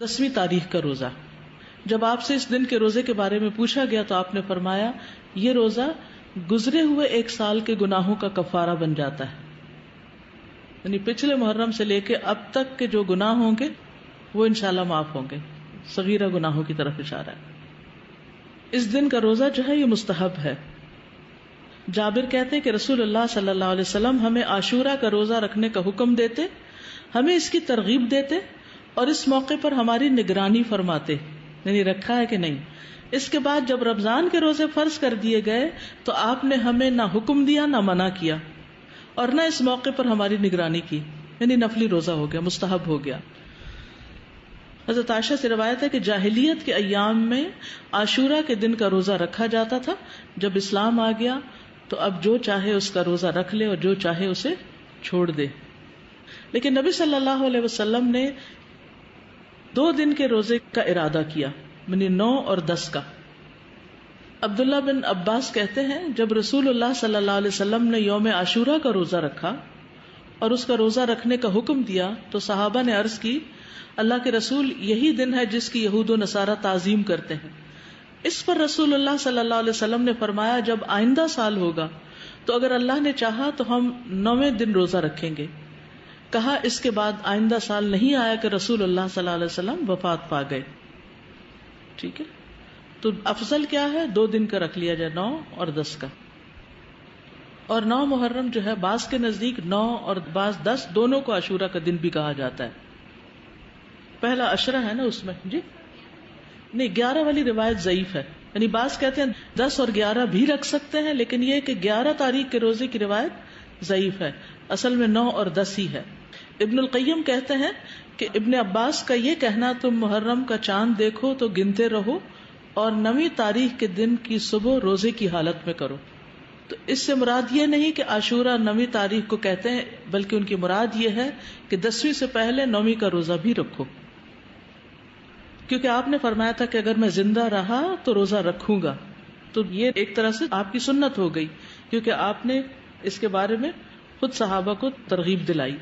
10ویں تاریخ کا روزہ. جب آپ سے اس دن کے روزے کے بارے میں پوچھا گیا تو آپ نے فرمایا یہ روزہ گزرے ہوئے 1 سال کے گناہوں کا کفارہ بن جاتا ہے. یعنی پچھلے محرم سے لے کے اب تک کے جو گناہ ہوں گے وہ انشاءاللہ معاف ہوں گے. صغیرہ گناہوں کی طرف اشارہ ہے. اس دن کا روزہ جو ہے یہ مستحب ہے. جابر کہتے ہیں کہ رسول اللہ صلی اللہ علیہ وسلم ہمیں عاشورہ کا روزہ رکھنے کا حکم دیتے، ہمیں اس کی ترغیب دیتے اور اس موقع پر ہماری نگرانی فرماتے، یعنی رکھا ہے کہ نہیں. اس کے بعد جب رمضان کے روزے فرض کر دیے گئے تو آپ نے ہمیں نہ حکم دیا نہ منع کیا اور نہ اس موقع پر ہماری نگرانی کی، یعنی نفلی روزہ ہو گیا، مستحب ہو گیا. حضرت عائشہ سے روایت ہے کہ جاہلیت کے ایام میں عاشورہ کے دن کا روزہ رکھا جاتا تھا. جب اسلام آ گیا تو اب جو چاہے اس کا روزہ رکھ لے اور جو چاہے اسے چھوڑ دے. لیکن نبی صلی اللہ علیہ وسلم نے 2 دن کے روزے کا ارادہ کیا، یعنی 9 اور 10 کا. عبداللہ بن عباس کہتے ہیں جب رسول اللہ صلی اللہ علیہ وسلم نے یوم عاشورہ کا روزہ رکھا اور اس کا روزہ رکھنے کا حکم دیا تو صحابہ نے عرض کی اللہ کے رسول یہی دن ہے جس کی یہود و نصارہ تعظیم کرتے ہیں. اس پر رسول اللہ صلی اللہ علیہ وسلم نے فرمایا جب آئندہ سال ہوگا تو اگر اللہ نے چاہا تو ہم 9ویں دن روزہ رکھیں گے. کہا اس کے بعد آئندہ سال نہیں آیا کہ رسول اللہ صلی اللہ علیہ وسلم وفات پا گئے. ٹھیک ہے، تو افضل کیا ہے 2 دن کا رکھ لیا جائے، 9 اور 10 کا. اور 9 محرم جو ہے بعض کے نزدیک 9 اور بعض 10 دونوں کو عاشورہ کا دن بھی کہا جاتا ہے. پہلا عشرہ ہے نا اس میں، جی نہیں 11 والی روایت ضعیف ہے. یعنی بعض کہتے ہیں 10 اور 11 بھی رکھ سکتے ہیں، لیکن یہ کہ 11 تاریخ کے روزے کی روایت ضعیف ہے. اصل میں 9 اور 10 ہی ہے. ابن القیم کہتے ہیں کہ ابن عباس کا یہ کہنا تم محرم کا چاند دیکھو تو گنتے رہو اور 9ویں تاریخ کے دن کی صبح روزے کی حالت میں کرو. تو اس سے مراد یہ نہیں کہ عاشورہ 9ویں تاریخ کو کہتے ہیں، بلکہ ان کی مراد یہ ہے کہ 10ویں سے پہلے 9ویں کا روزہ بھی رکھو، کیونکہ آپ نے فرمایا تھا کہ اگر میں زندہ رہا تو روزہ رکھوں گا. تو یہ ایک طرح سے آپ کی سنت ہو گئی، کیونکہ آپ نے اس کے بارے میں خود صحابہ کو ترغیب دلائی.